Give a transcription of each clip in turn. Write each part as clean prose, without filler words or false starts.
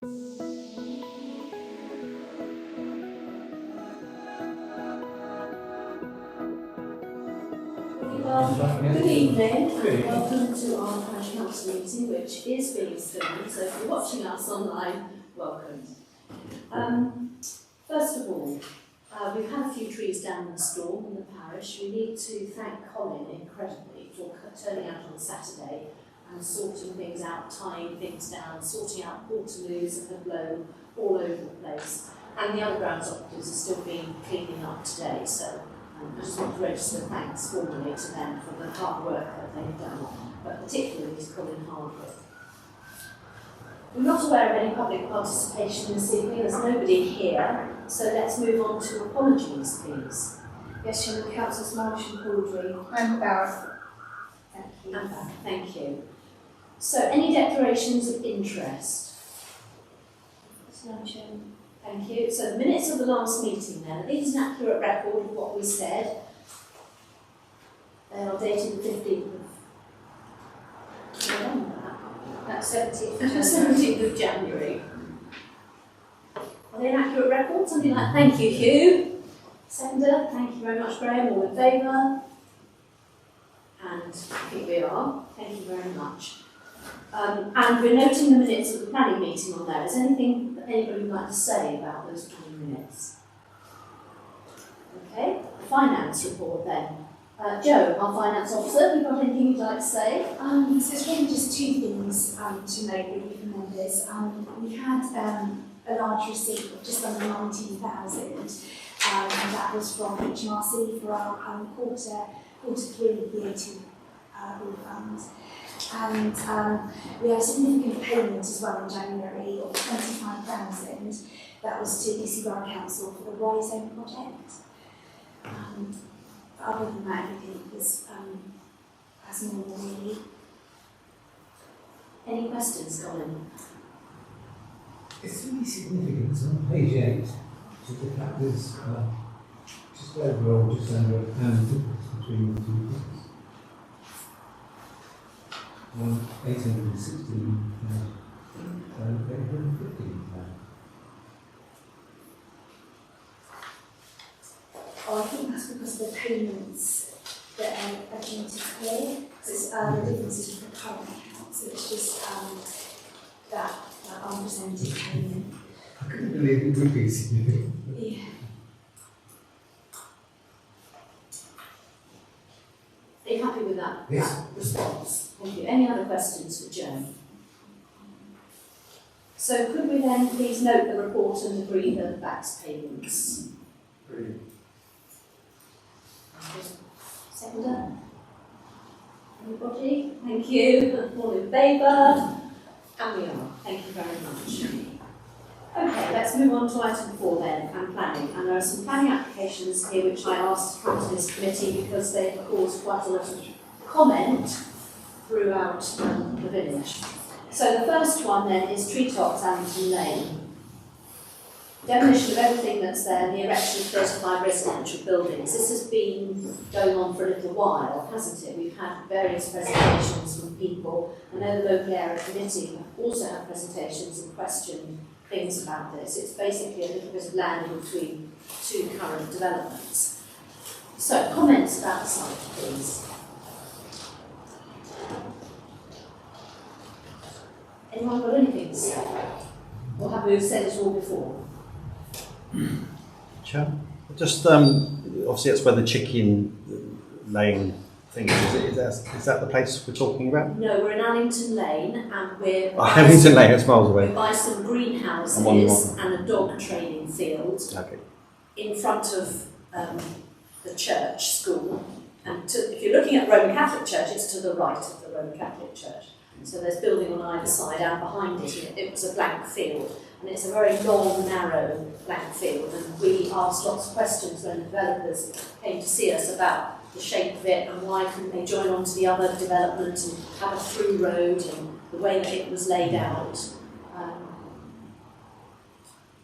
Good evening and welcome to our Parish Council meeting, which is being filmed, so if you're watching us online, welcome. First of all, we've had a few trees down in the storm in the parish. We need to thank Colin incredibly for turning out on Saturday and sorting things out, tying things down, sorting out portaloos that have blown all over the place. And the other grounds operatives are still being cleaning up today, so I just want to register thanks formally to them for the hard work that they've done, but particularly to Colin Hardwick. We're not aware of any public participation this evening, there's nobody here, so let's move on to apologies, please. Yes, Chairman, Councillors Marsh and Baldry. I'm Barrett. Thank you. And back, thank you. So, any declarations of interest? No, Chairman. Thank you. So the minutes of the last meeting then, these are an accurate record of what we said. They are dated the 15th of November. That's 17th. 17th of January. Are they an accurate record? Something like, thank you, Hugh. Sender, thank you very much, Graham. All in favour? And I think we are. Thank you very much. And we're noting the minutes of the planning meeting on there. Is there anything that anybody would like to say about those planning minutes? Okay, the finance report then. Jo, our finance officer, have you got anything you'd like to say? So it's really just two things to note really for members. We had a large receipt of just under 19,000, and that was from HMRC for our quarter three VAT refund. And we had a significant payment as well in January of 25,000. That was to DC Borough Council for the Y Zone project. Other than that, everything was as normal, really. Any questions, Colin? It's really significant. It's on page 8. So the fact is just overall just under a pound difference between the two things. 816 and 815. Oh, I think that's because of the payments that are due to clear. So the difference is with the current account, so it's just that unpresented payment. I couldn't believe it would be significant. Yeah. Are you happy with that, Yes. that response? Thank you. Any other questions for Jo? So could we then please note the report and agree the back's payments? Brilliant. Seconder? Anybody? Thank you. All in favour? And we are. Thank you very much. Okay, let's move on to item 4 then, and planning. And there are some planning applications here which I asked to come to this committee because they have caused quite a lot of comment throughout the village. So the first one then is Treetops Amington Lane. Demolition of everything that's there and the erection of 35 residential buildings. This has been going on for a little while, hasn't it? We've had various presentations from people. I know the local area committee also had presentations and questioned things about this. It's basically a little bit of land in between two current developments. So, comments about the site, please. Anyone got anything to say? Or have we said it all before? Sure. Just obviously that's where the chicken laying thing is. Is that the place we're talking about? No, we're in Allington Lane and we're Allington Lane, that's miles away. We're by some greenhouses and a dog training field in front of the church school. And if you're looking at the Roman Catholic Church, it's to the right of the Roman Catholic Church. So there's building on either side, and behind it was a blank field. And it's a very long, narrow blank field. And we asked lots of questions when the developers came to see us about the shape of it and why couldn't they join on to the other development and have a through road and the way that it was laid out.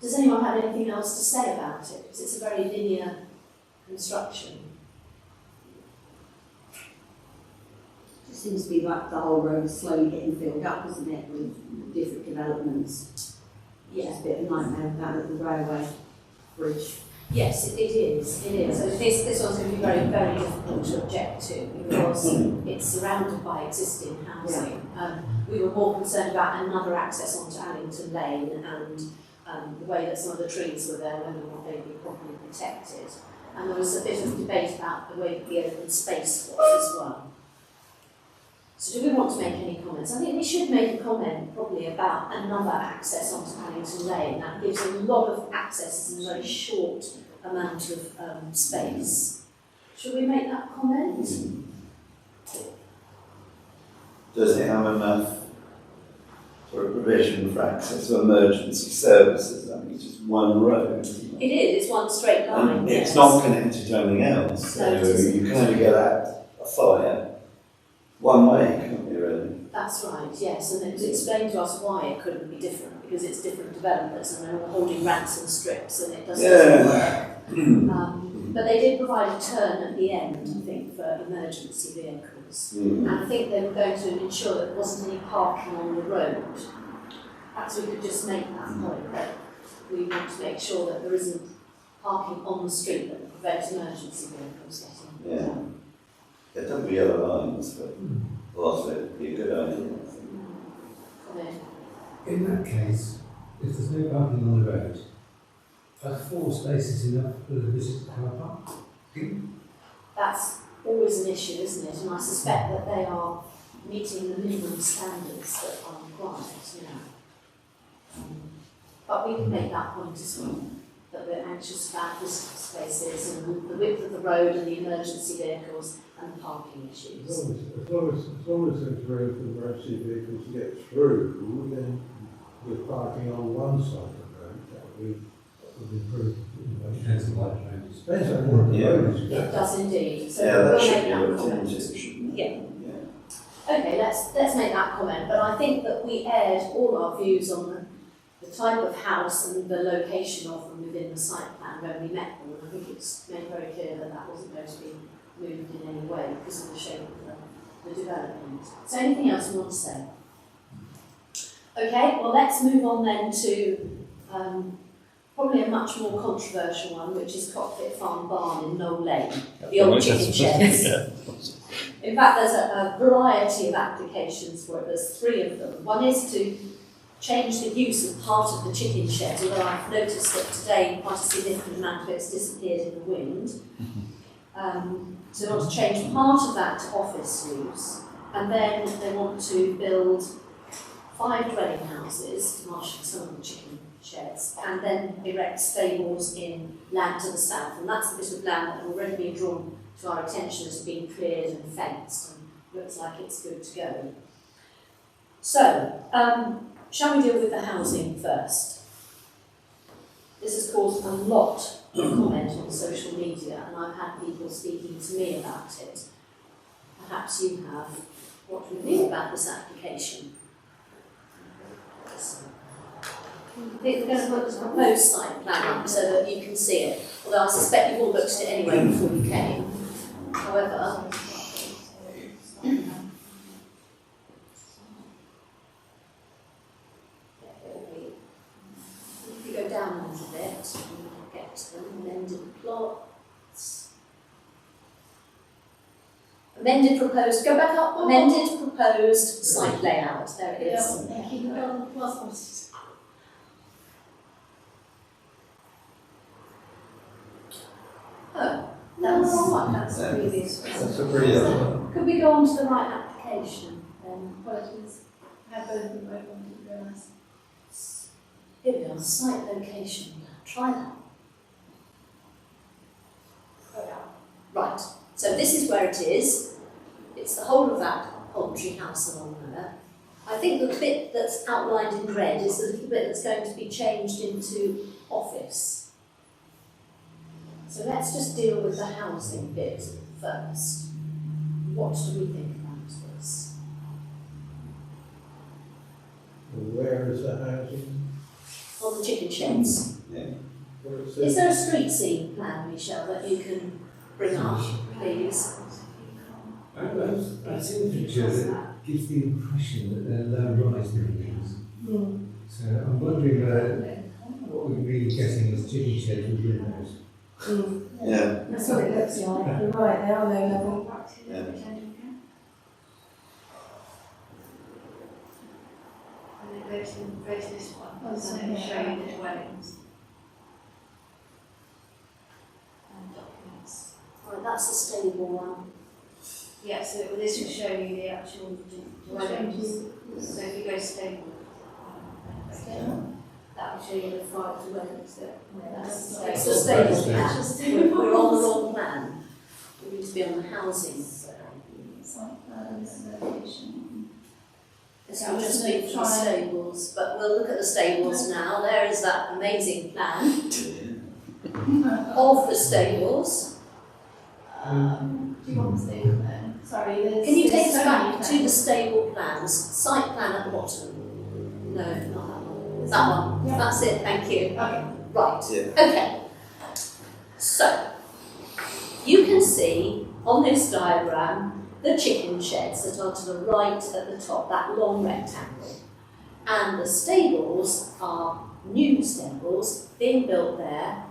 Does anyone have anything else to say about it? Because it's a very linear construction. It seems to be like the whole road is slowly getting filled up, isn't it, with different developments. Yeah. It's a bit of a nightmare with that little railway bridge. Yes, it is. It is. So this one's going to be very, very difficult to object to because it's surrounded by existing housing. We were more concerned about another access onto Allington Lane and the way that some of the trees were there, whether or not they'd be properly protected. And there was a bit of debate about the way that the open space was as well. So do we want to make any comments? I think we should make a comment probably about another access onto Allington Lane. That gives a lot of access in a very short amount of space. Should we make that comment? Does it have enough for a provision for access to emergency services? I mean, it's just one road, isn't it? It is, it's one straight line. And yes. it's not connected to anything else, No, so it isn't. you can only get at a fire one way, can't you, really? That's right, yes, and it was explained to us why it couldn't be different, because it's different developers and they're all holding ransom strips and it doesn't work. But they did provide a turn at the end, I think, for emergency vehicles. And I think they were going to ensure that there wasn't any parking on the road. Perhaps we could just make that point, that we want to make sure that there isn't parking on the street that prevents emergency vehicles getting Yeah. There don't be other lines, but a lot of it would be a good idea, I think. In that case, if there's no parking on the road, are 4 spaces enough for the visitor car park? That's always an issue, isn't it? And I suspect that they are meeting the minimum standards that are required, you know. But we can make that point as well, that we're anxious about visitor spaces and the width of the road and the emergency vehicles and the parking issues. As long as there's room for emergency vehicles to get through, then with parking on one side of the road, that would improve. Depends on what road is. Depends on what the road is. It does indeed. So Yeah, we'll that should make be that looked comment. into, shouldn't it? Yeah. Yeah. Okay, let's make that comment. But I think that we aired all our views on the type of house and the location of them within the site plan when we met them. And I think it's made very clear that that wasn't going to be moved in any way because of the shape of the development. So anything else you want to say? Okay, well let's move on then to probably a much more controversial one, which is Cockpit Farm Barn in Knoll Lane, the old chicken sheds. In fact, there's a variety of applications for it. There's 3 of them. One is to change the use of part of the chicken shed, although I've noticed that today quite a significant amount of it's disappeared in the wind. So they want to change part of that to office use, and then they want to build 5 dwelling houses to marshal some of the chicken sheds, and then erect stables in land to the south. And that's a bit of land that had already been drawn to our attention as being cleared and fenced, and looks like it's good to go. So, shall we deal with the housing first? This has caused a lot of comment on social media, and I've had people speaking to me about it. Perhaps you have. What do you think about this application? I think we're going to put the proposed site plan up so that you can see it. Although I suspect you've all looked at it anyway before you came. However, if you go down a little bit, we'll get to them. Amended plots. Amended proposed, go back up. Amended proposed site layout. There it is. Thank you. Oh, that's right, that's the previous one. That's a brilliant one. Could we go on to the right application then? Apologies. I have both of them open, to be honest. Here we are, site location. Try that. Right, so this is where it is. It's the whole of that poultry house along there. I think the bit that's outlined in red is the little bit that's going to be changed into office. So let's just deal with the housing bit first. What do we think about this? Where is the housing? On the chicken sheds. Yeah. Where it Is says- there a street scene plan, Michelle, that you can bring up, please? I've seen a picture that gives the impression that they're low-rise buildings. So I'm wondering what we're really getting is chicken sheds with windows. Yeah. That's what it looks like. You're right, they are low level. Yeah. And then go to this one, Oh, so so it'll yeah. show you the dwellings. And documents. Right, that's the stable one. Yeah, so this will show you the actual dwellings. So if you go stable, that will show you the 5 dwellings that, that's the It's stable. the stable plan. We're on the wrong plan. We need to be on the housing plan. Site plans, location. So we'll just look for the stables, but we'll look at the stables now. There is that amazing plan of the stables. Do you want to stay with them? Sorry, there's. Can you take us there's so back many to the plans. stable plans? Site plan at the bottom. No, not that one. That one. Yeah. That's it, thank you. Okay. Right, Yeah. okay. So, you can see on this diagram the chicken sheds that are to the right at the top, that long rectangle. And the stables are new stables being built there.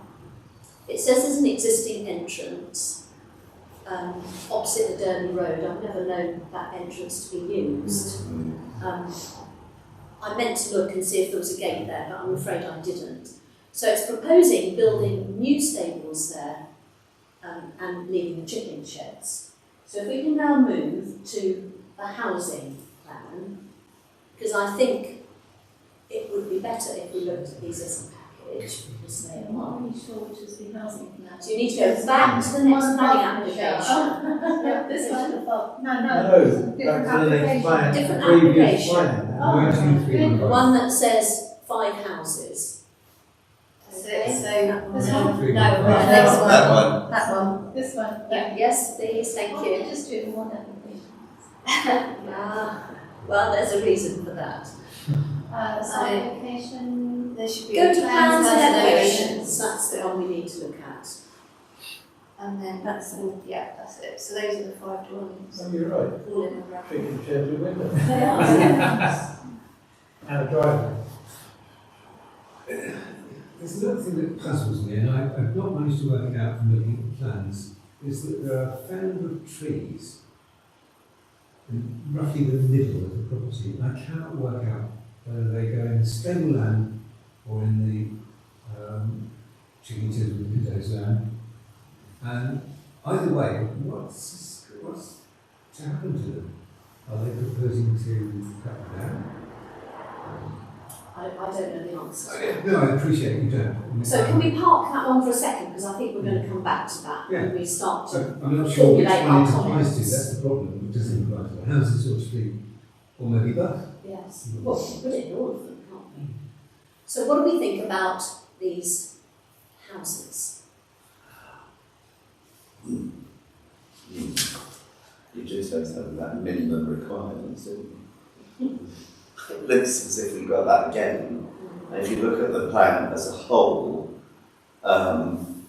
It says there's an existing entrance opposite the Derby Road. I've never known that entrance to be used. I meant to look and see if there was a gate there, but I'm afraid I didn't. So it's proposing building new stables there and leaving the chicken sheds. So if we can now move to the housing plan, because I think it would be better if we looked at these as a package, because they I'm not are. really sure which is the housing plan. So you need to go back to the next planning application. Yeah, this one at the top. No, No, back to the next plan, Different previous application. plan. Oh, 1, 2, 3, good. The one that says 5 houses. So This No, one? next one. That one. That one. This one. Yeah, yes, please, thank Why you. don't we just do it in one application? Well, there's a reason for that. Site location. there should be Go a to plans and elevations. elevations, that's the one we need to look at. And then that's it. So those are the 5 dwellings. Oh, you're right. All in a row. Chicken sheds with windows. They are. And a driveway. There's another thing that puzzles me, and I've not managed to work it out from looking at the plans, is that there are a fair number of trees in roughly the middle of the property. I cannot work out whether they go in the stable land or in the chicken sheds with windows land. And either way, what's to happen to them? Are they proposing to cut them down? I don't know the answer. No, I appreciate you don't. So can we park that one for a second, because I think we're going to come back to that when we start to. So I'm not sure which formulate one our it applies to, comments. that's the problem, it doesn't apply to the houses, so to speak, or maybe both. Yes, well, we put it in all of them, can't we? So what do we think about these houses? You just have to have that minimum requirements, don't you? It looks as if we've got that again. And if you look at the plan as a whole,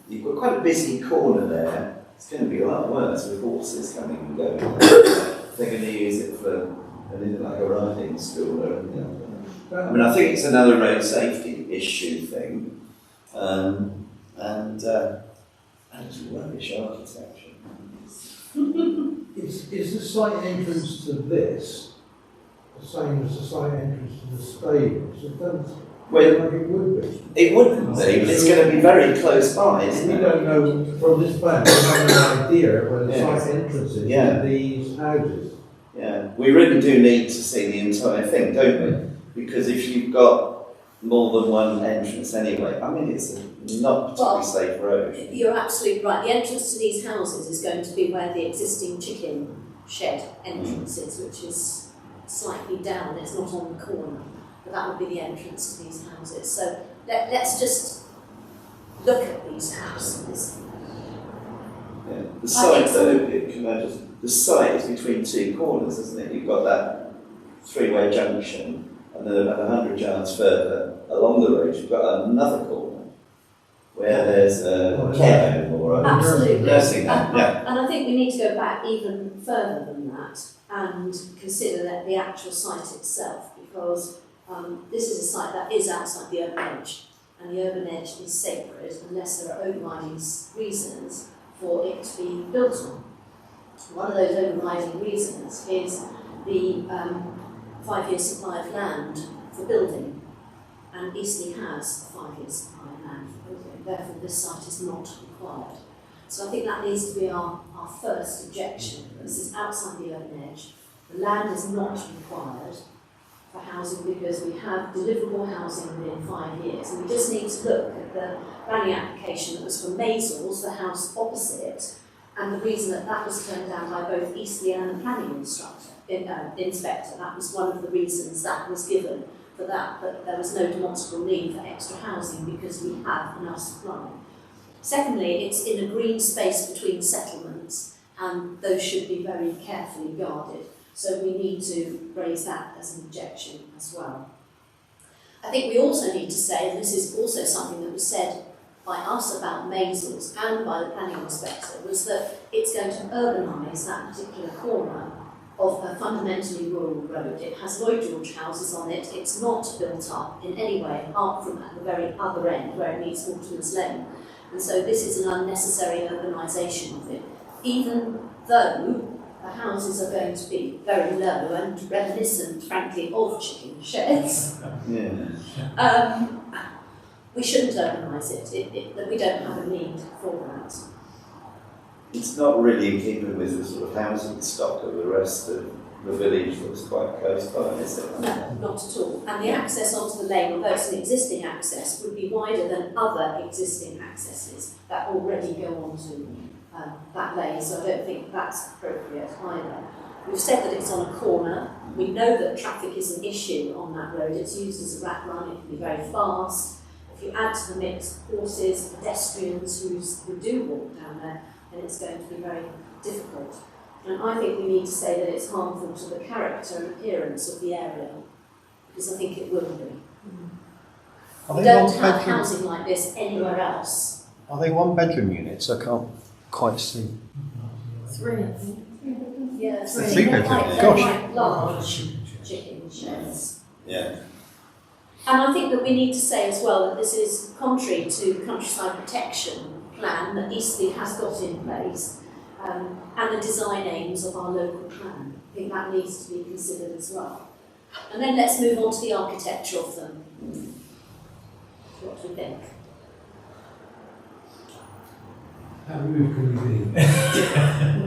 you've got quite a busy corner there. It's going to be a lot worse with horses coming and going. They're going to use it for anything like a riding school or anything like that. I mean, I think it's another road safety issue thing. And it's rubbish architecture. Is the site entrance to this the same as the site entrance to the stables? It doesn't Well, look like it would be. it wouldn't be, but it's going to be very close by, isn't We it? don't know from this plan, we have an idea where the Yeah. site entrance is Yeah. to these houses. Yeah, we really do need to see the entire thing, don't we? Because if you've got more than one entrance anyway, I mean, it's a not particularly safe road. You're absolutely right. The entrance to these houses is going to be where the existing chicken shed entrance is, which is slightly down. It's not on the corner, but that would be the entrance to these houses. So let's just look at these houses. Yeah. The site, though, the site is between 2 corners, isn't it? You've got that 3-way junction, and then about 100 yards further along the road, you've got another corner where there's a care home or a Absolutely. nursing home. Yeah. And I think we need to go back even further than that and consider that the actual site itself, because This is a site that is outside the urban edge, and the urban edge is sacred unless there are overriding reasons for it to be built on. One of those overriding reasons is the 5-year supply of land for building, and Eastleigh has a 5-year supply of land for building, therefore this site is not required. So I think that needs to be our first objection. This is outside the urban edge. The land is not required for housing because we have deliverable housing within 5 years. And we just need to look at the planning application that was for Maisels, the house opposite, and the reason that that was turned down by both Eastleigh and the planning inspector. That was one of the reasons that was given for that there was no demonstrable need for extra housing because we have enough supply. Secondly, it's in a green space between settlements, and those should be very carefully guarded. So we need to raise that as an objection as well. I think we also need to say, and this is also something that was said by us about Maisels and by the planning inspector, was that it's going to urbanise that particular corner of a fundamentally rural road. It has Lloyd George houses on it. It's not built up in any way apart from at the very other end where it meets Waterman's Lane. And so this is an unnecessary urbanisation of it, even though the houses are going to be very low and reminiscent, frankly, of chicken sheds. We shouldn't urbanise it, that we don't have a need for that. It's not really in keeping with the sort of housing stock of the rest of the village that's quite close by, is it? No, not at all. And the access onto the lane, although it's an existing access, would be wider than other existing accesses that already go onto that lane, so I don't think that's appropriate either. We've said that it's on a corner. We know that traffic is an issue on that road. It's used as a rat run. It can be very fast. If you add to the mix horses, pedestrians who do walk down there, then it's going to be very difficult. And I think we need to say that it's harmful to the character and appearance of the area, because I think it will be. We don't have housing like this anywhere else. Are they 1-bedroom units? I can't quite see. 3, I think. Yeah, Three they're bedroom, quite large chicken sheds. Yeah. And I think that we need to say as well that this is contrary to the countryside protection plan that Eastleigh has got in place, and the design aims of our local plan. I think that needs to be considered as well. And then let's move on to the architecture of them. What do we think? How rude can you be?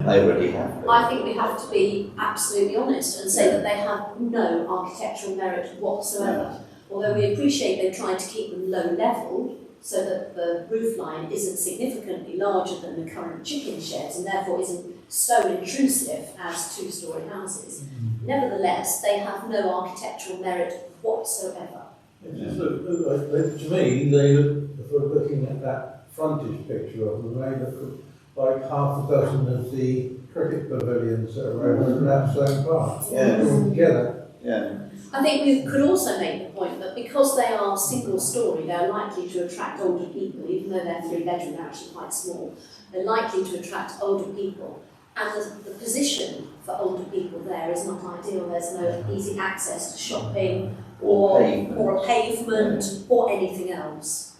They already have. I think we have to be absolutely honest and say that they have no architectural merit whatsoever. Although we appreciate they've tried to keep them low level so that the roof line isn't significantly larger than the current chicken sheds and therefore isn't so intrusive as 2-storey houses. Nevertheless, they have no architectural merit whatsoever. It just to me, they look, if we're looking at that frontage picture of them, they look like half a dozen of the cricket pavilions that are around Stone Park. Yeah. All together. Yeah. I think we could also make the point that because they are single-storey, they're likely to attract older people, even though they're 3-bedroom, they're actually quite small. They're likely to attract older people. And the position for older people there is not ideal. There's no easy access to shopping or a pavement or anything else.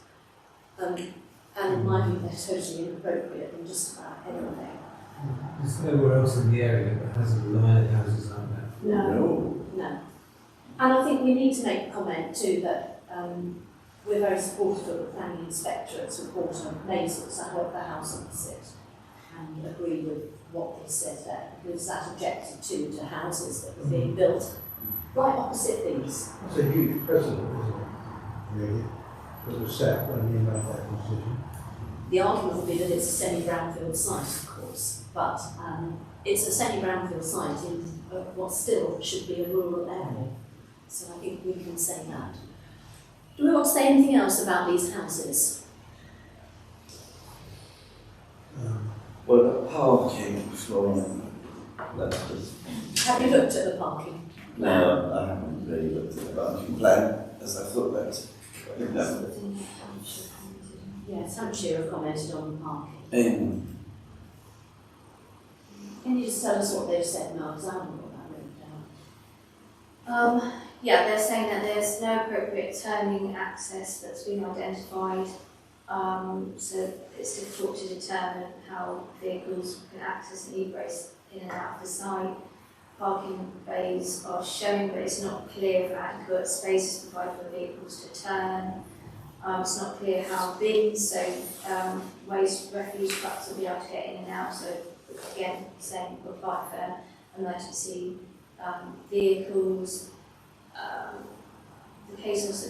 And in my view, they're totally inappropriate in just about everything. There's nowhere else in the area that has a line of houses like that. No. And I think we need to make a comment too that we're very supportive of the planning inspectorate's report on Maisels, the house opposite, and agree with what they said there, because that objected to houses that were being built right opposite these. It's a huge precedent, isn't it? Really, that was set when you made that decision. The argument would be that it's a semi-brownfield site, of course, but it's a semi-brownfield site in what still should be a rural area. So I think we can say that. Do we want to say anything else about these houses? What about parking, Florian? Have you looked at the parking? No, I haven't really looked at the parking plan as I thought that. No. Yes, Hampshire have commented on the parking. Can you just tell us what they've said now, because I haven't got that written down. Yeah, they're saying that there's no appropriate turning access that's been identified, so it's difficult to determine how vehicles can access and egress in and out of the site. Parking bays are shown, but it's not clear if adequate space is provided for vehicles to turn. It's not clear how bins, so waste refuse trucks will be able to get in and out. So again, same will apply for emergency vehicles. The case also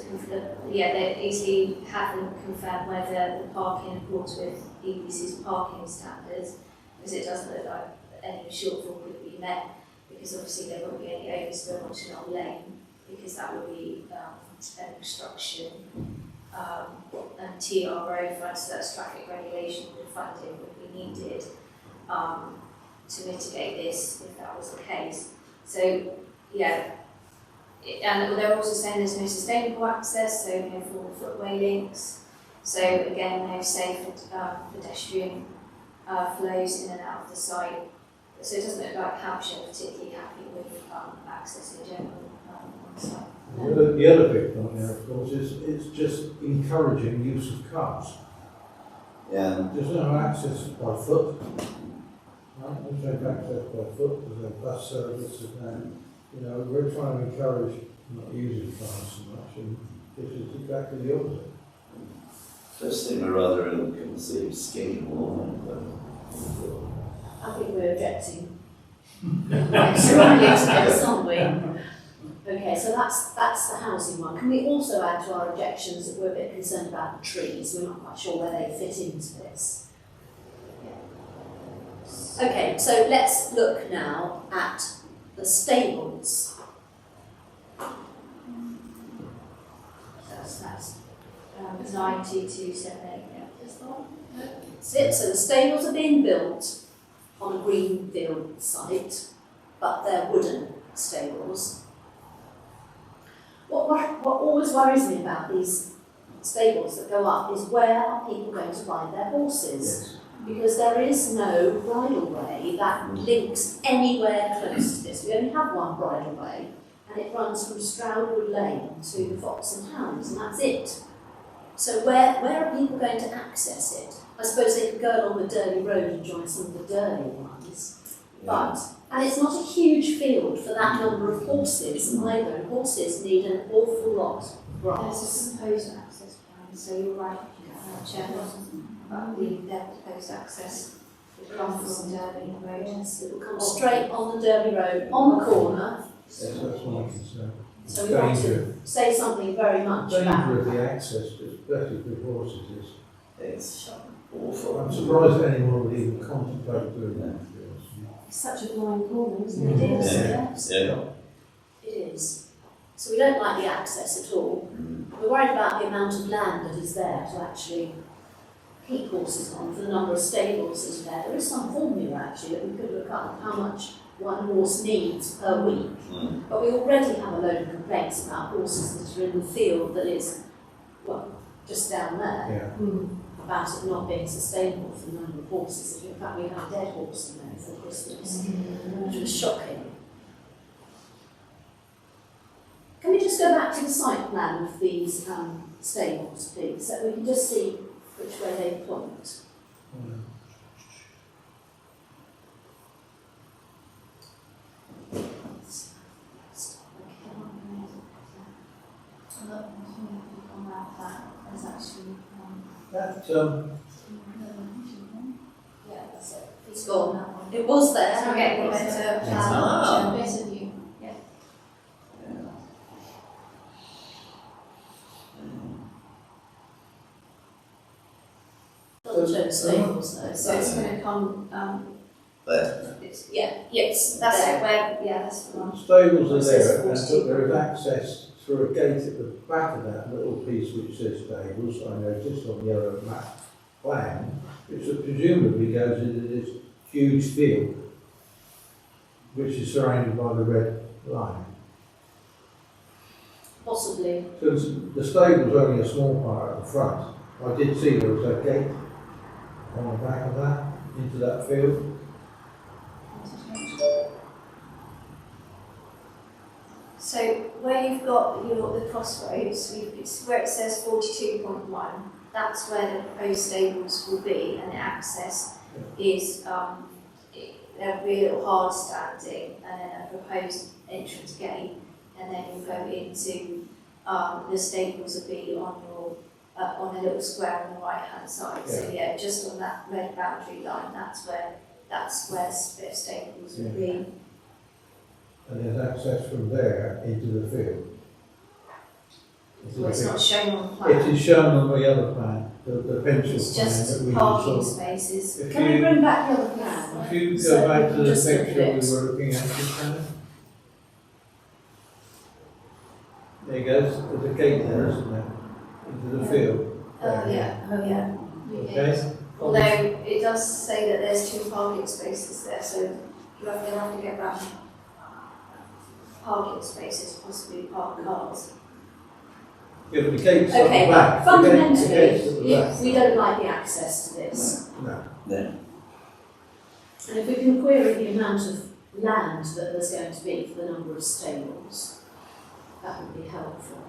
they easily haven't confirmed whether the parking accords with EPC's parking standards, because it doesn't look like any shortfall could be met, because obviously there won't be any overspill onto an old lane, because that would be an obstruction. And TRO funds, that's traffic regulation funding, would be needed to mitigate this if that was the case. So, yeah, and they're also saying there's no sustainable access, so no formal footway links. So again, no safe pedestrian flows in and out of the site. So it doesn't look like Hampshire are particularly happy with access in general on the site. The other big point there, of course, is it's just encouraging use of cars. Yeah. There's no access by foot. Right? There's no access by foot, there's no bus service, there's no, we're trying to encourage not using cars so much, and this is exactly the opposite. Does seem a rather ill-conceived scheme, but I think we're objecting. Quite strongly to this, aren't we? Okay, so that's the housing one. Can we also add to our objections that we're a bit concerned about the trees? We're not quite sure where they fit into this. Okay, so let's look now at the stables. That's 9278, yeah. That's it. So the stables are being built on a greenfield site, but they're wooden stables. What always worries me about these stables that go up is where are people going to ride their horses? Yes. Because there is no bridle way that links anywhere close to this. We only have one bridle way, and it runs from Stroudwood Lane to the Fox and Hounds, and that's it. So where are people going to access it? I suppose they could go along the Durley Road and join some of the Durley ones, and it's not a huge field for that number of horses either, and horses need an awful lot of There's grass. a proposed access plan, so you're right, Chairman. Their proposed access would come from Derby Road. It will come straight on the Derby Road, on the corner, Yes, that's my concern. so we want to say something very much about Danger of the access, especially with horses, is it's awful. I'm surprised anyone would even contemplate doing that. It's such a blind corner, isn't it? Yeah. It is, yes. Yeah. It is. So we don't like the access at all. We're worried about the amount of land that is there to actually keep horses on, for the number of stables that are there. There is some formula actually that we could look up how much one horse needs per week. But we already have a load of complaints about horses that are in the field that is, well, just down there, Yeah. about it not being sustainable for the number of horses. In fact, we had a dead horse in there for Christmas, which was shocking. Can we just go back to the site plan of these stables, please, so we can just see which way they point? That, Yeah, that's it. It's gone. It was there. So we're getting a better plan, Ah. better view. Doesn't show stables though, So it's going to come, There. yes, that's there. it, where, yeah, that's the one. stables are It says there, and 40. there is access through a gate at the back of that little piece which says stables, I noticed on the yellow map plan, which presumably goes into this huge field, which is surrounded by the red line. Possibly. So the stable's only a small part at the front. I did see there was a gate on the back of that, into that field. So where you've got the crossroads, it's where it says 42.1, that's where the proposed stables will be, and the access is, there'll be a little hard standing, and then a proposed entrance gate, and then you'll go into, the stables will be on your, on a little square on the right hand side. So yeah, just on that red boundary line, that's where stables will be. And there's access from there into the field. Well, it's not shown on the plan. It is shown on the other plan, the pencil It's plan just that we parking saw. spaces. If Can we you, bring back the other plan? if you So go back we to can the just look at picture it. we were looking at just now. There you go, there's a gate there, isn't there? Into the field. Oh yeah. Okay? Although it does say that there's 2 parking spaces there, so you'll have to get around parking spaces, possibly park cars. Yeah, but the gate's at Okay, the back. fundamentally, The gate's at the back. we don't like the access to this. No. And if we can query the amount of land that there's going to be for the number of stables, that would be helpful.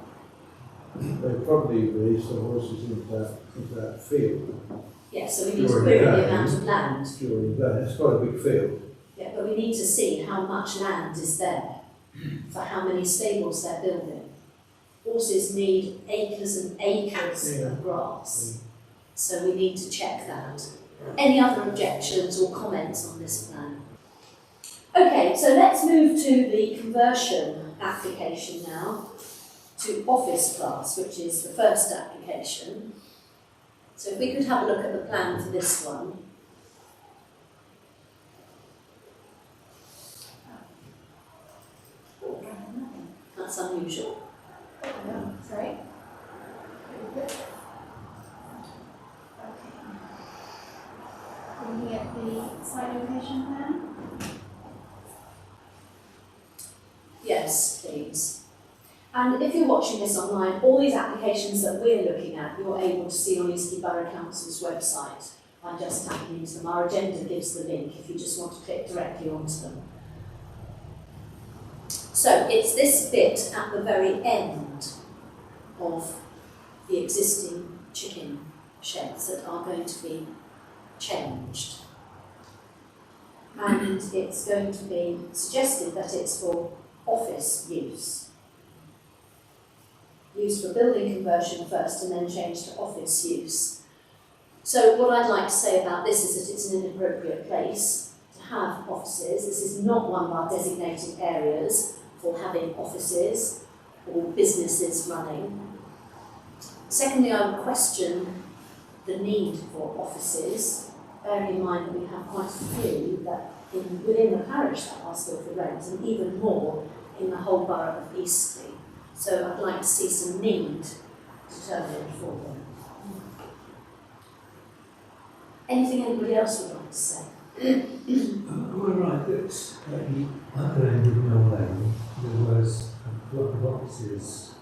They probably release the horses into that field Yeah, so we need to During query the the day. amount of land. during the day. It's quite a big field. Yeah, but we need to see how much land is there for how many stables they're building. Horses need acres and acres Yeah. of grass, so we need to check that. Any other objections or comments on this plan? Okay, so let's move to the conversion application now to office class, which is the first application. So if we could have a look at the plan for this one. That's unusual. Sorry? Looking at the site location plan. Yes, please. And if you're watching this online, all these applications that we're looking at, you're able to see on Eastleigh Borough Council's website by just tapping into them. Our agenda gives the link if you just want to click directly onto them. So it's this bit at the very end of the existing chicken sheds that are going to be changed. And it's going to be suggested that it's for office use. Used for building conversion first and then changed to office use. So what I'd like to say about this is that it's an inappropriate place to have offices. This is not one of our designated areas for having offices or businesses running. Secondly, I would question the need for offices, bearing in mind that we have quite a few that within the parish that are still for rent, and even more in the whole borough of Eastleigh. So I'd like to see some need determined for them. Anything anybody else would like to say? Am I right that at the other end of Mill Lane there was a block of offices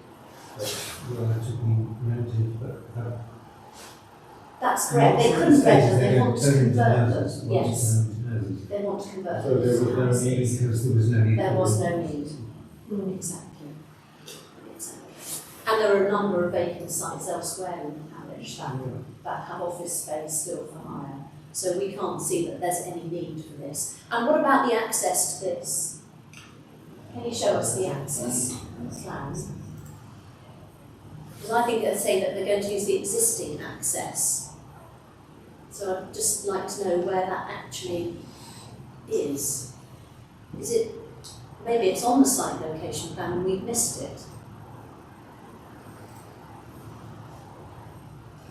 that were to be rented but That's correct. They couldn't rent them, they want to convert them. houses? Yes, they want to convert So them there to was no houses. need. Because there was no need. There was no need. Exactly. And there are a number of vacant sites elsewhere in the parish that have office space still for hire. So we can't see that there's any need for this. And what about the access to this? Can you show us the access plan? Because I think they're saying that they're going to use the existing access. So I'd just like to know where that actually is. Is it, maybe it's on the site location plan and we've missed it.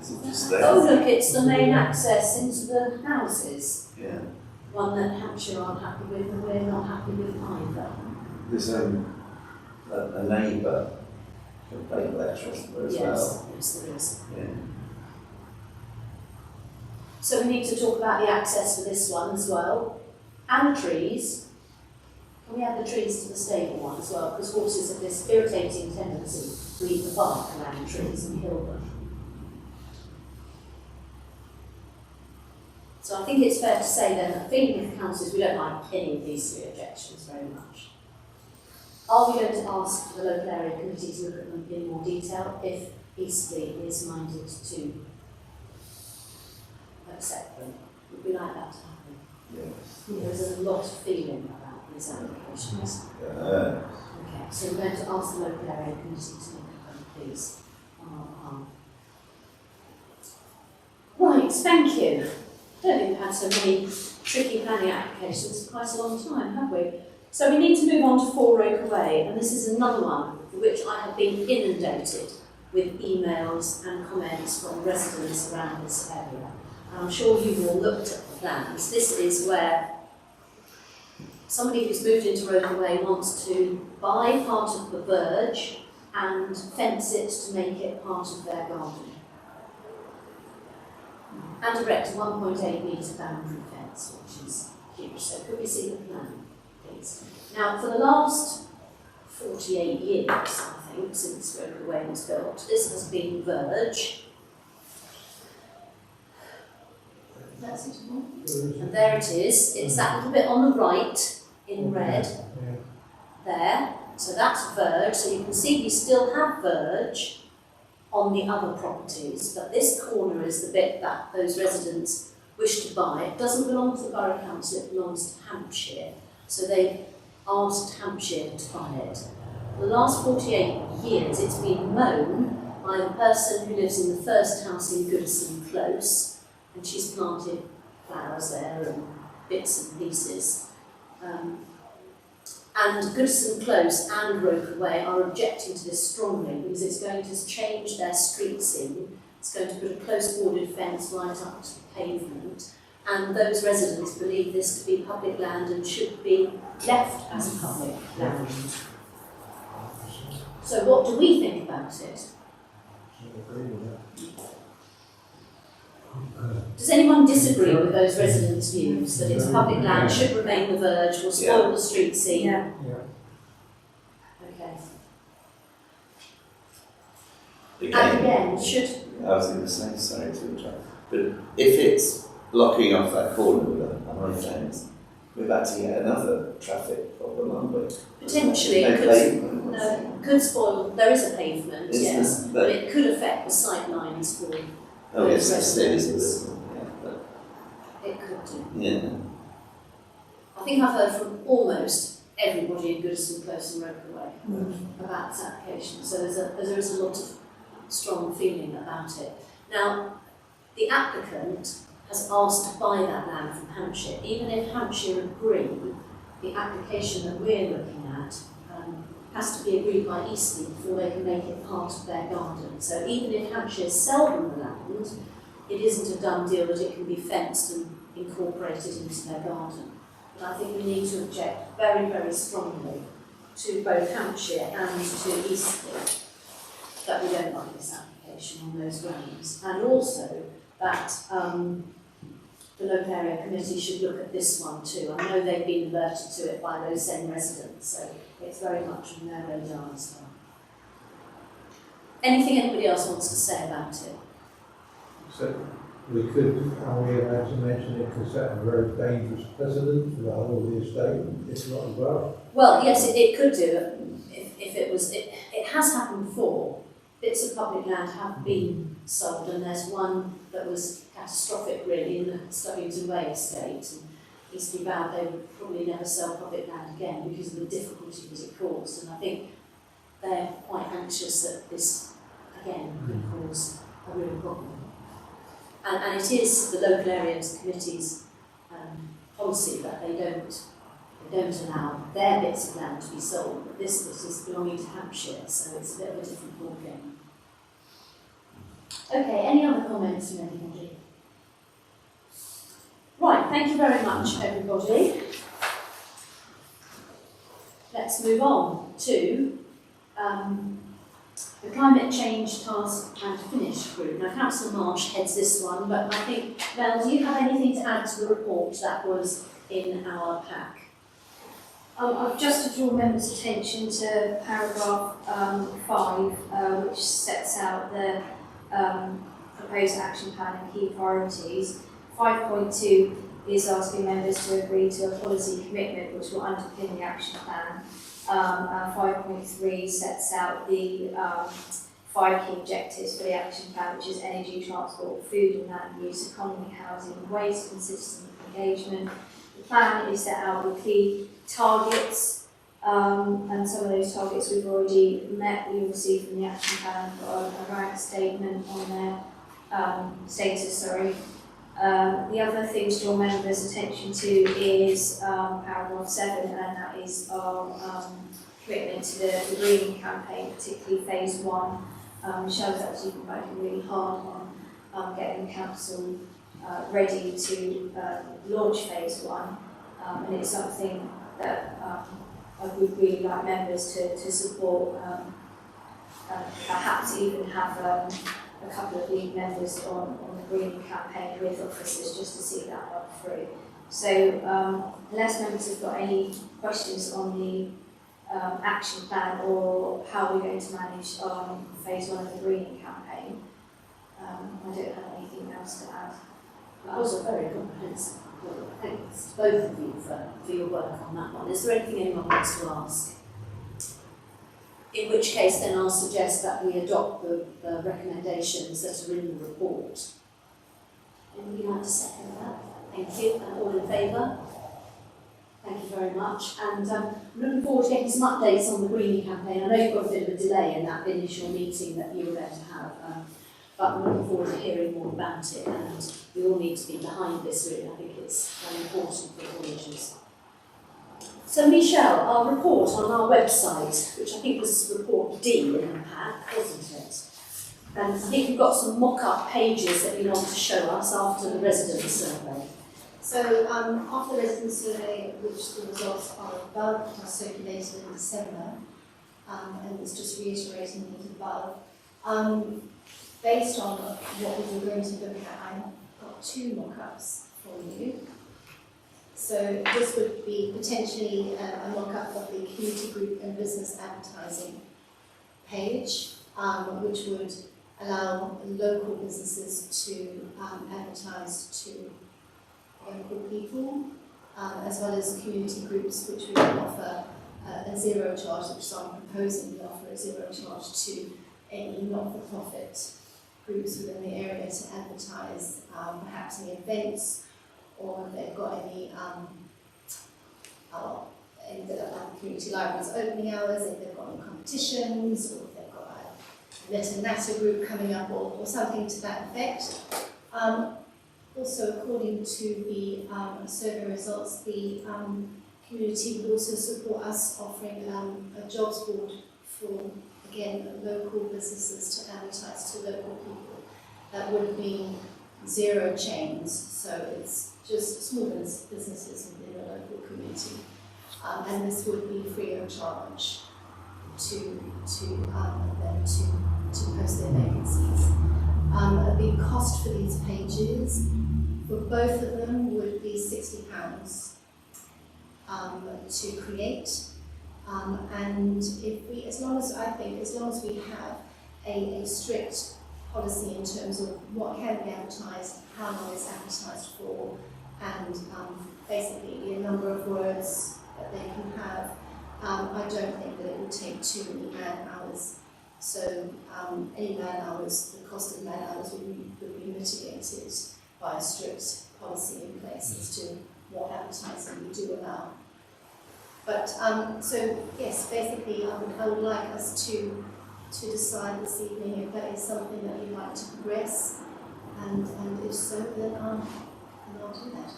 Is it just there? Oh look, it's the main access into the houses. Yeah. One that Hampshire aren't happy with and we're not happy with either. There's a neighbour complained about Trustler as well. Yes, there is. Yeah. So we need to talk about the access for this one as well. And trees. Can we add the trees to the stable one as well? Because horses have this irritating tendency to eat the bark around trees and kill them. So I think it's fair to say then that feeling with the council is we don't like any of these three objections very much. Are we going to ask for the local area committee to look at them in more detail if Eastleigh is minded to accept them? Would we like that to happen? Yes. There's a lot of feeling about these applications. Yeah. Okay, so we're going to ask the local area committee to look at them, please, on our behalf. Right, thank you. I don't think we've had so many tricky planning applications for quite a long time, have we? So we need to move on to 4 Rokeaway, and this is another one for which I have been inundated with emails and comments from residents around this area. And I'm sure you've all looked at the plans. This is where somebody who's moved into Rokeaway wants to buy part of the verge and fence it to make it part of their garden. And erect a 1.8 metre boundary fence, which is huge. So could we see the plan, please? Now, for the last 48 years, I think, since Rokeaway was built, this has been verge. That's it. And there it is. It's that little bit on the right in red there. So that's verge. So you can see we still have verge on the other properties, but this corner is the bit that those residents wish to buy. It doesn't belong to the Borough Council, it belongs to Hampshire. So they've asked Hampshire to buy it. For the last 48 years, it's been mown by the person who lives in the first house in Goodison Close, and she's planted flowers there and bits and pieces. And Goodison Close and Rokeaway are objecting to this strongly because it's going to change their street scene. It's going to put a close bordered fence right up to the pavement, and those residents believe this to be public land and should be left as public land. So what do we think about it? Does anyone disagree with those residents' views that it's public land, should remain the verge, will spoil the street scene? Yeah. Okay. Again, And again, should I was going to say, sorry to interrupt, but if it's blocking off that corner with a high fence, we're about to get another traffic problem, aren't we? potentially No it could, pavement. no, could spoil. There is a pavement, Is yes, there? but it could affect the sight lines for. Oh yes, those it's still is, residents. isn't it? Yeah, It could do. but, yeah. I think I've heard from almost everybody in Goodison Close and Rokeaway about this application, so there is a lot of strong feeling about it. Now, the applicant has asked to buy that land from Hampshire. Even if Hampshire agree, the application that we're looking at has to be agreed by Eastleigh before they can make it part of their garden. So even if Hampshire sell them the land, it isn't a done deal that it can be fenced and incorporated into their garden. And I think we need to object very, very strongly to both Hampshire and to Eastleigh that we don't like this application on those grounds. And also that the local area committee should look at this one too. I know they've been alerted to it by those same residents, so it's very much on their radar as well. Anything anybody else wants to say about it? So we could, are we allowed to mention it could set a very dangerous precedent for the whole of the estate, if not as well? Well, yes, it could do if it was. It has happened before. Bits of public land have been sold, and there's one that was catastrophic really in the Stubbington Way estate. And Eastleigh vowed they would probably never sell public land again because of the difficulty that it caused. And I think they're quite anxious that this, again, could cause a real problem. And it is the local areas committee's policy that they don't allow their bits of land to be sold, but this bit is belonging to Hampshire, so it's a bit of a different ballgame. Okay, any other comments from anybody? Right, thank you very much, everybody. Let's move on to the Climate Change Task and Finish Group. Now, Councillor Marsh heads this one, but I think, Mel, do you have anything to add to the report that was in our pack? I've just to draw members' attention to paragraph 5, which sets out the proposed action plan and key priorities. 5.2 is asking members to agree to a policy commitment which will underpin the action plan. And 5.3 sets out the 5 key objectives for the action plan, which is energy, transport, food and land use, economy, housing, waste and citizen engagement. The plan is set out with key targets, and some of those targets we've already met. We will see from the action plan a rank statement on their status, the other thing to draw members' attention to is paragraph 7, and that is our commitment to the greening campaign, particularly phase 1. Michelle's actually been working really hard on getting the council ready to launch phase 1, and it's something that I would really like members to support, perhaps even have a couple of lead members on the greening campaign with officers just to see that run through. So unless members have got any questions on the action plan or how we're going to manage phase 1 of the greening campaign, I don't have anything else to add. That was a very comprehensive report. Thanks to both of you for your work on that one. Is there anything anyone wants to ask? In which case then I'll suggest that we adopt the recommendations that are in the report. Anybody like to second that? Thank you. And all in favour? Thank you very much. And I'm looking forward to getting some updates on the greening campaign. I know you've got a bit of a delay in that initial meeting that you were going to have, but I'm looking forward to hearing more about it, and we all need to be behind this really. I think it's very important for villages. So Michelle, our report on our website, which I think was report D in the pack, wasn't it? And I think you've got some mock-up pages that you want to show us after the resident survey. So after the resident survey, which the results are above, are circulated in December, and it's just reiterating things above. Based on what we were going to look at, I've got 2 mock-ups for you. So this would be potentially a mock-up of the community group and business advertising page, which would allow local businesses to advertise to local people, as well as community groups, which we would offer a zero charge, which I'm proposing we offer a zero charge to any not-for-profit groups within the area to advertise, perhaps any events, or if they've got any community libraries opening hours, if they've got any competitions, or if they've got a Letter Natter group coming up, or something to that effect. Also, according to the survey results, the community would also support us offering a jobs board for, again, local businesses to advertise to local people. That would mean 0 chains, so it's just small businesses in the local community. And this would be free of charge to them to post their vacancies. The cost for these pages, for both of them, would be £60 to create. And if we, as long as we have a strict policy in terms of what can be advertised, how long it's advertised for, and basically the number of words that they can have, I don't think that it would take too many man hours. So any man hours, the cost of man hours would be mitigated by a strict policy in place as to what advertising we do allow. But so yes, basically I would like us to decide this evening if that is something that you'd like to progress, and if so, then I'll do that.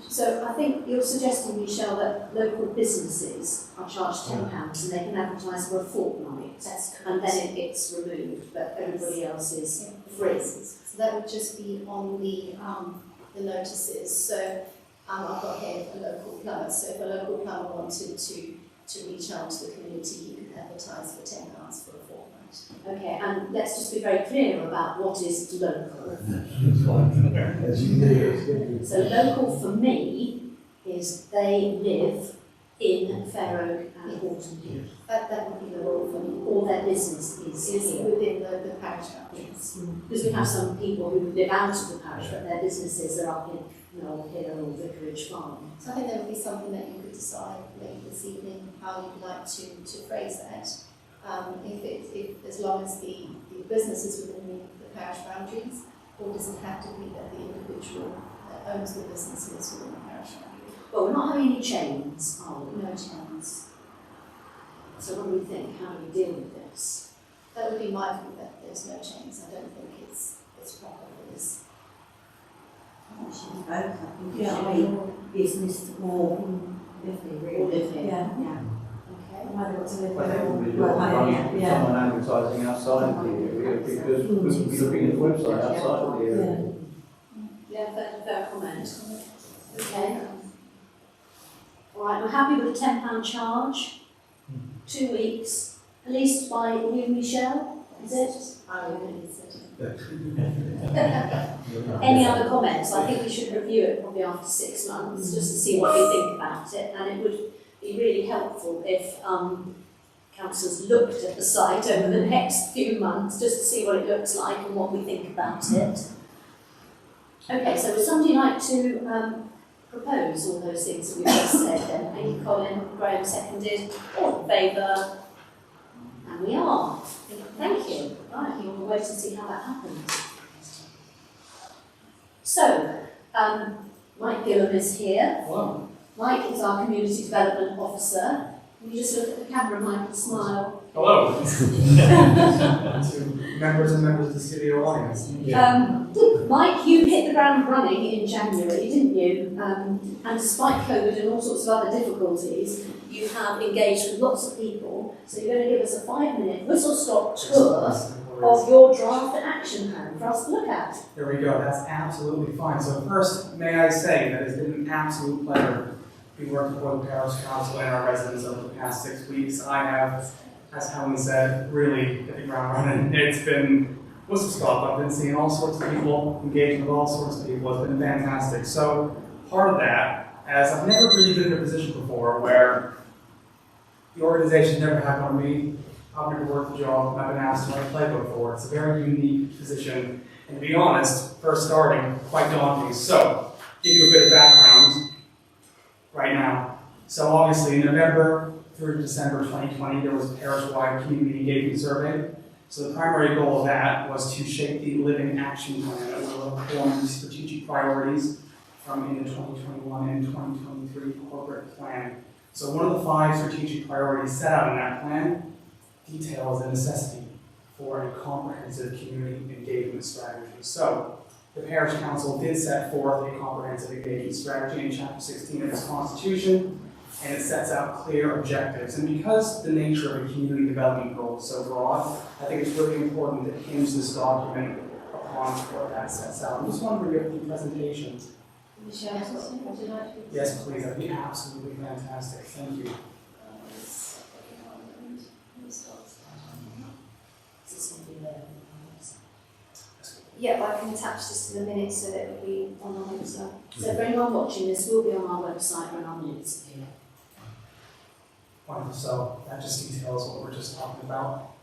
So I think you're suggesting, Michelle, that local businesses are charged £10 and they can advertise for a fortnight. That's correct. And then it gets removed, but everybody else is free. So that would just be on the notices. So I've got here a local plumber. So if a local plumber wanted to reach out to the community, he could advertise for £10 for a fortnight. Okay, and let's just be very clear about what is local. So local for me is they live in Fair Oak and Horton Heath. That would be the role for me. Or their business is here. Within the parish. Yes. Because we have some people who live out of the parish, but their businesses are up in Knoll Hill or Vicarage Farm. So I think there would be something that you could decide later this evening how you'd like to phrase that. If as long as the business is within the parish boundaries, or does it have to be that the individual that owns the business is within the parish boundaries? Well, we're not having any chains, are we? No chains. So what do we think? How do we deal with this? That would be my view, that there's no chains. I don't think it's proper for this. Business or live here, really. Or live here. Yeah. Okay. I've either got to live I here think or we work want here. Yeah. someone advertising outside of the area because we would be looking at the website outside of the area. Yeah, fair comment. Okay. All right, we're happy with a £10 charge, 2 weeks, policed by you, Michelle, is it? Any other comments? I think we should review it probably after 6 months, just to see what we think about it, and it would be really helpful if councillors looked at the site over the next few months, just to see what it looks like and what we think about it. Okay, so would somebody like to propose all those things that we've just said then? Amy, Colin, Graham seconded, all in favour? And we are. Thank you. Right, you'll wait to see how that happens. So, Mike Gillam is here. Hello. Mike is our Community Development Officer. Can you just look at the camera, Mike, and smile? Hello. To members and members of the studio audience. Mike, you hit the ground running in January, didn't you? And despite COVID and all sorts of other difficulties, you have engaged with lots of people. So you're going to give us a 5-minute whistle-stop tour of your draft action plan for us to look at. There we go. That's absolutely fine. So first, may I say that it's been an absolute pleasure to be working for the Parish Council and our residents over the past 6 weeks. I have, as Helen said, really hit the ground running. It's been whistle-stop. I've been seeing all sorts of people, engaging with all sorts of people. It's been fantastic. So part of that, as I've never really been in a position before where the organization never had one of me, I've never worked the job, and I've been asked to write a playbook for it. It's a very unique position, and to be honest, first starting, quite daunting. So, give you a bit of background right now. So obviously, in November through December 2020, there was a parish-wide community engagement survey. So the primary goal of that was to shape the living action plan that will inform the strategic priorities from in the 2021 and 2023 corporate plan. So one of the 5 strategic priorities set out in that plan details the necessity for a comprehensive community engagement strategy. So the Parish Council did set forth a comprehensive engagement strategy in Chapter 16 of its Constitution, and it sets out clear objectives. And because the nature of a community development goal is so broad, I think it's really important to hinge this document upon what that sets out. I'm just wondering if the presentation. Michelle, would you like to? Yes, please. That'd be absolutely fantastic. Thank you. Yeah, I can attach this to the minutes so that it will be on our website. So for anyone watching this, will be on our website when our minutes appear. Wonderful. So that just details what we're just talking about.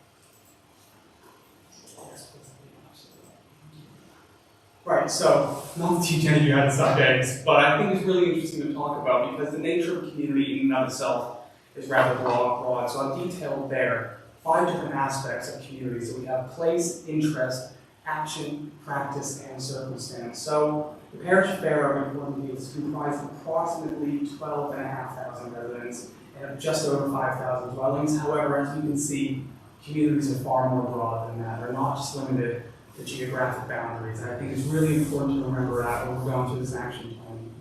Right, so not to teach any of you how to suck eggs, but I think it's really interesting to talk about because the nature of a community in and of itself is rather broad. So I've detailed there 5 different aspects of communities. So we have place, interest, action, practice, and circumstance. So the parish fair, importantly, is comprised of approximately 12,500 residents and just over 5,000 dwellings. However, as you can see, communities are far more broad than that. They're not just limited to geographic boundaries. And I think it's really important to remember that when we're going through this action plan.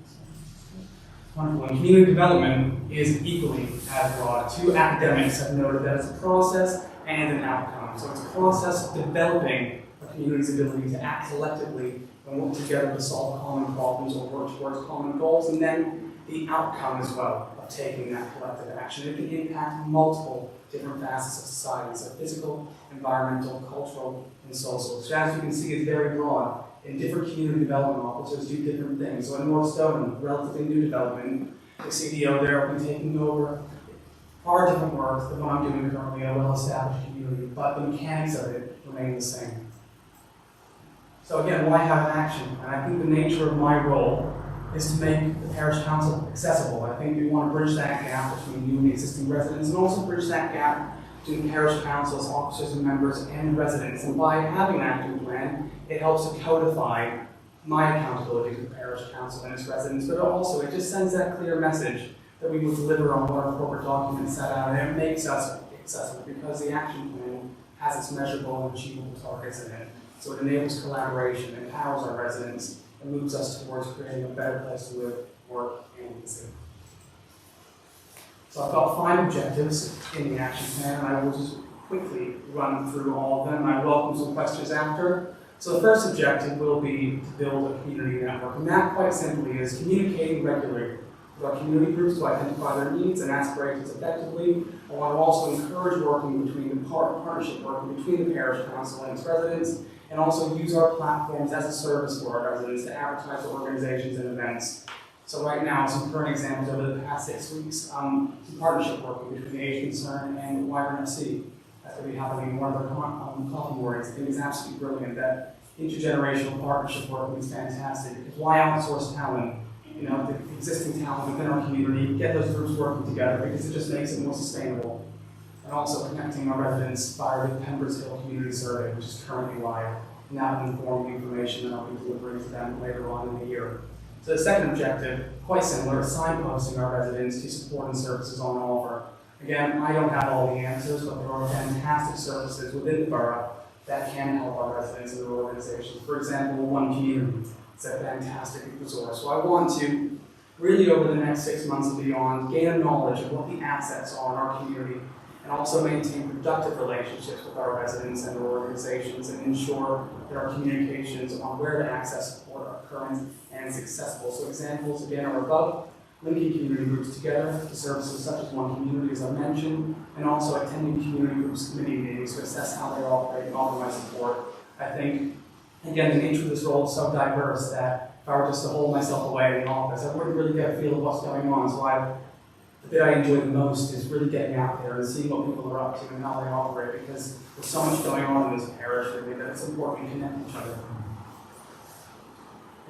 Wonderful. And community development is equally as broad. 2 academics have noted that it's a process and an outcome. So it's a process of developing a community's ability to act collectively and work together to solve common problems or work towards common goals, and then the outcome as well of taking that collective action. It can impact multiple different facets of society, so physical, environmental, cultural, and social. So as you can see, it's very broad. And different community development officers do different things. So in North Stoneham, relatively new development, the CDO there will be taking over far different work than what I'm doing currently in a well-established community, but the mechanics of it remain the same. So again, why have an action? And I think the nature of my role is to make the parish council accessible. I think we want to bridge that gap between you and the existing residents, and also bridge that gap between parish councils, officers and members, and residents. And by having an action plan, it helps to codify my accountability to the parish council and its residents, but also it just sends that clear message that we will deliver on what our corporate documents set out, and it makes us accessible because the action plan has its measurable and achievable targets in it. So it enables collaboration, empowers our residents, and moves us towards creating a better place to live, work, and consume. So I've got 5 objectives in the action plan, and I will just quickly run through all of them. I welcome some questions after. So the first objective will be to build a community network, and that quite simply is communicating regularly with our community groups to identify their needs and aspirations effectively. I want to also encourage working between the partnership working between the parish council and its residents, and also use our platforms as a service for our residents to advertise to organizations and events. So right now, some current examples over the past 6 weeks, some partnership working between Age Concern and Wyvern FC. That's going to be happening in one of their coffee mornings. I think it's absolutely brilliant. That intergenerational partnership working is fantastic. Because why outsource talent? You know, the existing talent within our community, get those groups working together because it just makes it more sustainable. And also connecting our residents via the Pembroke Hill Community Survey, which is currently live. And that will inform the information that I'll be delivering to them later on in the year. So the second objective, quite similar, is signposting our residents to support and services on offer. Again, I don't have all the answers, but there are fantastic services within the borough that can help our residents and their organizations. For example, One Community. It's a fantastic resource. So I want to really, over the next 6 months and beyond, gain a knowledge of what the assets are in our community, and also maintain productive relationships with our residents and their organizations, and ensure that our communications on where to access support are current and is accessible. So examples, again, are above. Linking community groups together to services such as One Community, as I mentioned, and also attending community groups committee meetings to assess how they operate and offer my support. I think, again, the nature of this role is so diverse that if I were just to hold myself away in the office, I wouldn't really get a feel of what's going on. So the bit I enjoy the most is really getting out there and seeing what people are up to and how they operate, because there's so much going on in this parish really that it's important to connect each other.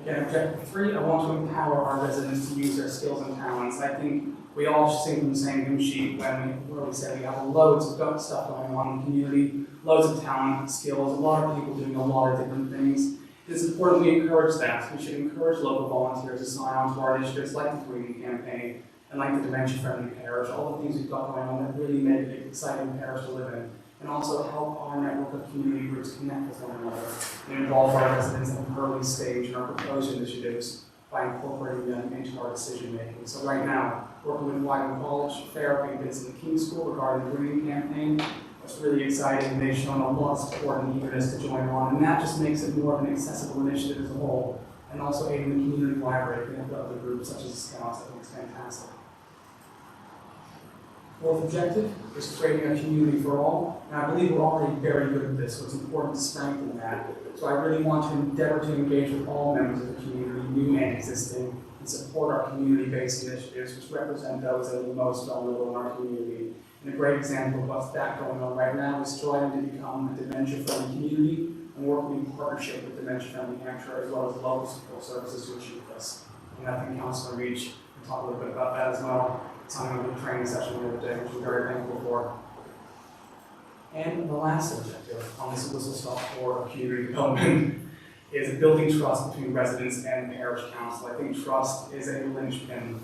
Again, objective 3, I want to empower our residents to use their skills and talents. I think we all sing from the same hymn sheet where we say we have loads of good stuff going on in the community, loads of talent, skills, a lot of people doing a lot of different things. It's important we encourage that. We should encourage local volunteers to sign on to our initiatives like the Green Campaign and like the Dementia Friendly Parish, all the things we've got going on that really make it an exciting parish to live in, and also help our network of community groups connect with one another and involve our residents at an early stage in our proposed initiatives by incorporating them into our decision making. So right now, working with Wyvern College, Therapy, Vincent King School regarding the Green Campaign, it's really exciting. They've shown a lot of support and eagerness to join on, and that just makes it more of an accessible initiative as a whole, and also aiding the community library and other groups such as the Scouts. I think it's fantastic. Fourth objective is creating a community for all, and I believe we're already very good at this, so it's important to strengthen that. So I really want to endeavor to engage with all members of the community, new and existing, and support our community-based initiatives which represent those that are the most vulnerable in our community. And a great example of what's that going on right now is striving to become a dementia-friendly community and working in partnership with Dementia Friendly Hampshire as well as local support services to achieve this. And I think Councillor Reach can talk a little bit about that as well. Something on the training session the other day, which we're very thankful for. And the last objective on this whistle-stop tour of community development is building trust between residents and parish council. I think trust is a linchpin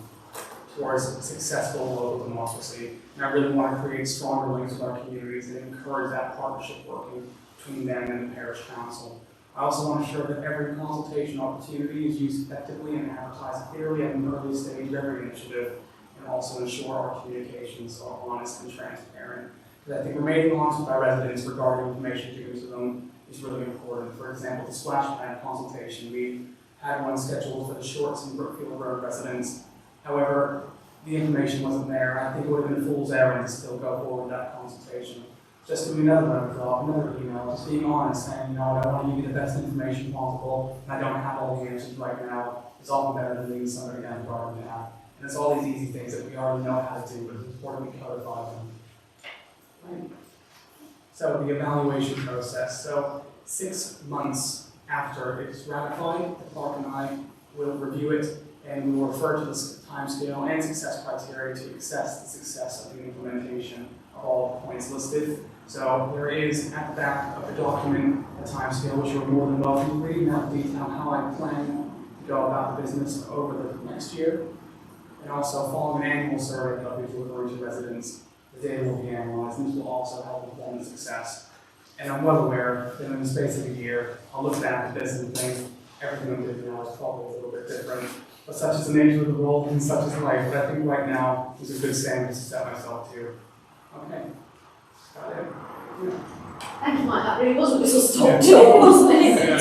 towards successful local democracy. And I really want to create stronger links with our communities and encourage that partnership working between them and the parish council. I also want to ensure that every consultation opportunity is used effectively and advertised clearly at an early stage of every initiative, and also ensure our communications are honest and transparent. Because I think remaining honest with our residents regarding information given to them is really important. For example, the splash pad consultation, we had one scheduled for the Shorts and Brookfield Road residents. However, the information wasn't there. I think it would have been a fool's errand to still go forward with that consultation. Just doing another letter drop, another email, just being honest, saying, you know, I want to give you the best information possible, and I don't have all the answers right now. It's often better than leaving somebody down the garden path. And it's all these easy things that we already know how to do, but it's important we codify them. Right. So the evaluation process. So 6 months after it's ratified, the clerk and I We'll review it and we will refer to the timescale and success criteria to assess the success of the implementation of all the points listed. So there is at the back of the document a timescale which you're more than welcome to read in more detail how I plan to go about the business over the next year. And also following an annual survey that I'll be delivering to residents, the data will be analyzed and this will also help inform the success. And I'm well aware that in the space of a year, I'll look back at this and think everything I'm doing now is probably a little bit different. But such is the nature of the role and such is life. But I think right now is a good standard to set myself to. Okay. Got it. Yeah. Thank you, Mike. That really was a whistle stop tour, wasn't it? Yeah.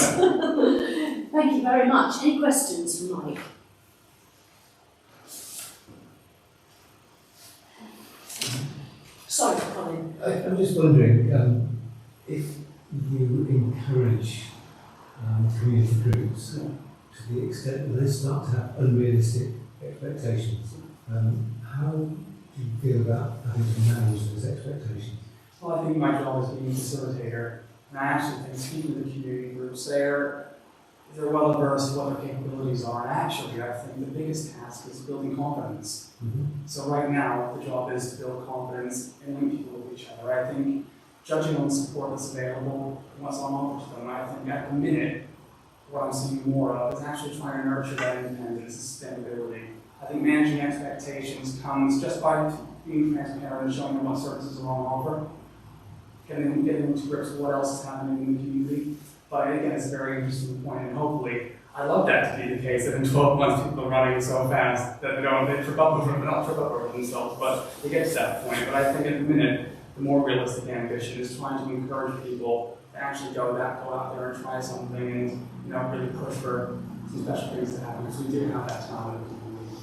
Thank you very much. Any questions from Mike? Sorry for coming. I'm just wondering if you encourage community groups to the extent that they start to have unrealistic expectations. How do you feel about having to manage those expectations? Well, I think my job is being a facilitator, and I actually think speaking to the community groups, they're well versed in what their capabilities are, and actually I think the biggest task is building confidence. So right now, the job is to build confidence and link people with each other. I think judging on the support that's available and what's on offer to them, I think at the minute, what I'm seeing more of is actually trying to nurture that independence and sustainability. I think managing expectations comes just by being transparent and showing them what services are on offer, getting them to grips with what else is happening in the community. But again, it's a very interesting point, and hopefully, I love that to be the case, that in 12 months people are running so fast that they trip up over themselves, but they get to that point. But I think at the minute, the more realistic ambition is trying to encourage people to actually go out there and try something and really push for some special things to happen, because we do have that talent in the community.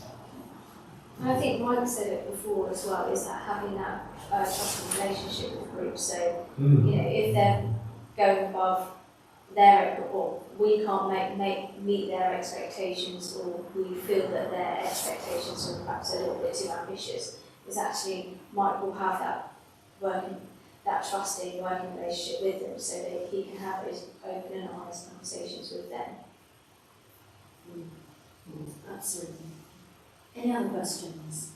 And I think Mike said it before as well, is that having that trusting relationship with groups. So, if they're going above or we can't meet their expectations, or we feel that their expectations are perhaps a little bit too ambitious, is actually Mike will have that trusting working relationship with them, so that he can have those open and honest conversations with them. Absolutely. Any other questions?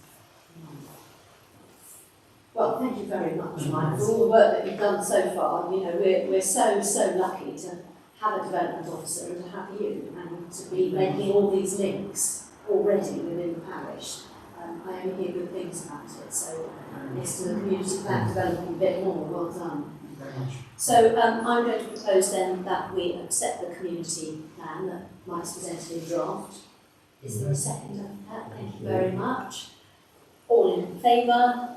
Well, thank you very much, Mike, for all the work that you've done so far. We're so lucky to have a development officer and to have you, and to be making all these links already within the parish. I only hear good things about it, so it's to the community plan developing a bit more. Well done. Very much. So I'm going to propose then that we accept the community plan that Mike's presented in draft. Is there a second of that? Thank you very much. All in favour?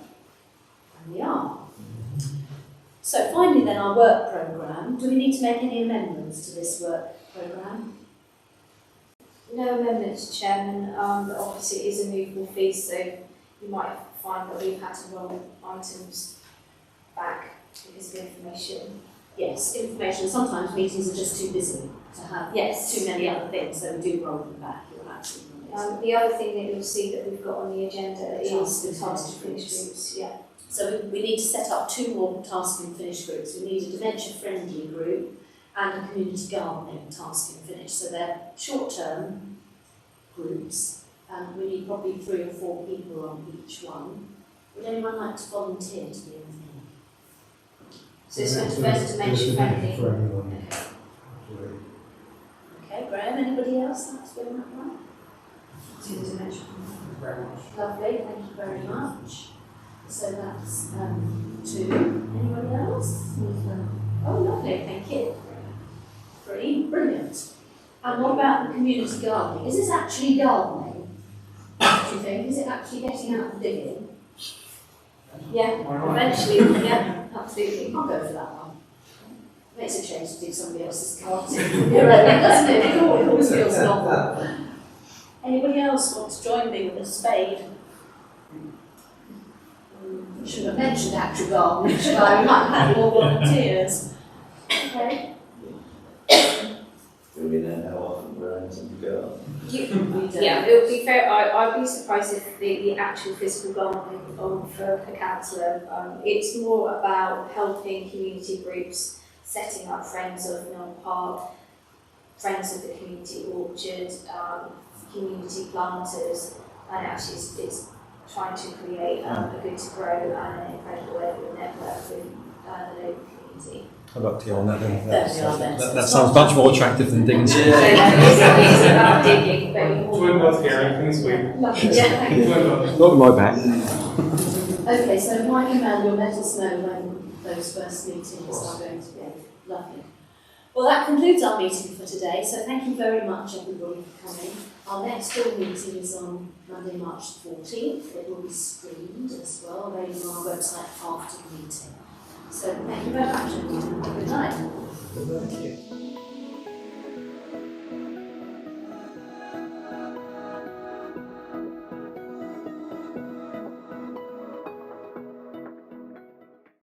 And we are. So finally then, our work programme. Do we need to make any amendments to this work programme? No amendments, Chairman. Obviously, it is a movable feast, so you might find that we've had to roll items back because of information. Yes, information. Sometimes meetings are just too busy to have too many other things, so we do roll them back. You're absolutely right. The other thing that you'll see that we've got on the agenda is the task to finish groups. Yeah. So we need to set up 2 more task and finish groups. We need a dementia-friendly group and a community gardening task and finish. So they're short-term groups, and we need probably 3 or 4 people on each one. Would anyone like to volunteer to be in there? So it's going to be dementia-friendly. For everyone. Okay, Graham, anybody else like to be on that one? To the dementia. Very much. Lovely, thank you very much. So that's 2. Anybody else? Oh, lovely, thank you. 3, brilliant. And what about the community gardening? Is this actually gardening? Do you think? Is it actually getting out and digging? Yeah, eventually, yeah, absolutely. I'll go for that one. Makes a change to do somebody else's gardening. Doesn't it? It always feels novel. Anybody else want to join me with a spade? I should have mentioned actual gardening, should I? We might have had more volunteers. Okay. Do we know how often we're in some go? Yeah, it would be fair. I'd be surprised if the actual physical gardening for a councillor. It's more about helping community groups, setting up friends of Mill Park, friends of the community orchard, community planters, and actually it's trying to create a good to grow and an incredible network with the local community. I'd like to go on that then. That Sounds much more attractive than digging. So it is about digging, but Twin both here, clean sweep. yeah. Twin both. Not in my back. Okay, so my email, you'll let us know when those first meetings are going to be. Lovely. Well, that concludes our meeting for today, so thank you very much everybody for coming. Our next board meeting is on Monday, March 14th. It will be streamed as well, available on our website after the meeting. So thank you very much and good night. Thank you.